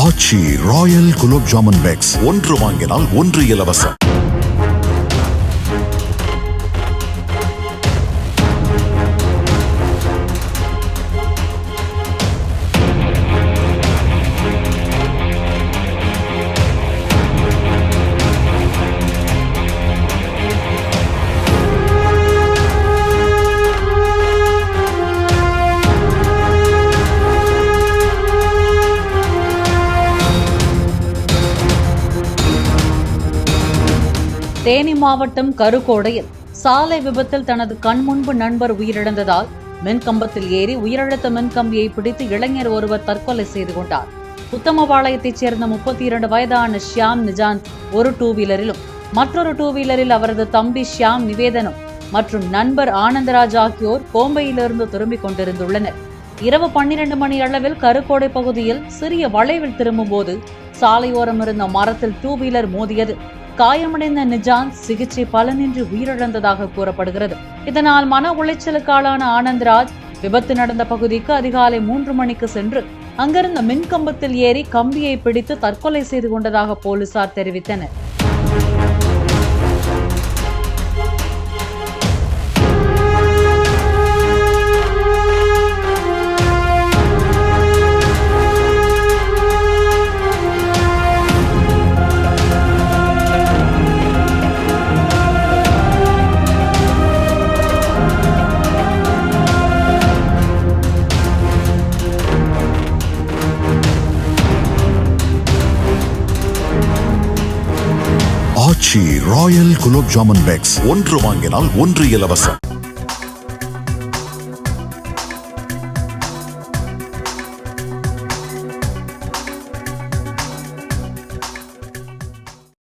ஆச்சி Royal gulab jamun packs ஒன்று வாங்கினால் ஒன்று இலவசம். தேனி மாவட்டம் கருக்கோடையில் சாலை விபத்தில் தனது கண்முன்பு நண்பர் உயிரிழந்ததால் மின்கம்பத்தில் ஏறி உயிரிழந்த மின்கம்பியை பிடித்து இளைஞர் ஒருவர் தற்கொலை செய்து கொண்டார். உத்தமபாளையத்தைச் சேர்ந்த 32 வயதான ஷியாம் நிஜாந்த் ஒரு டூ வீலரிலும் மற்றொரு டூ வீலரில் அவரது தம்பி ஷியாம் நிவேதனம் மற்றும் நண்பர் ஆனந்தராஜ் ஆகியோர் கோம்பையிலிருந்து திரும்பிக் கொண்டிருந்துள்ளனர். இரவு 12 மணி அளவில் கருக்கோடை பகுதியில் சிறிய வளைவில் திரும்பும் போது சாலையோரம் இருந்த மரத்தில் டூ வீலர் மோதியது. காயமடைந்த நிஜாந்த் சிகிச்சை பலனின்றி உயிரிழந்ததாக கூறப்படுகிறது. இதனால் மன உளைச்சலுக்காளான ஆனந்தராஜ் விபத்து நடந்த பகுதிக்கு அதிகாலை 3 மணிக்கு சென்று அங்கிருந்த மின்கம்பத்தில் ஏறி கம்பியை பிடித்து தற்கொலை செய்து கொண்டதாக போலீசார் தெரிவித்தனர். ஆச்சி ராயல் குலோப் ஜாமுன் பேக்ஸ் ஒன்று வாங்கினால் ஒன்று இலவசம்.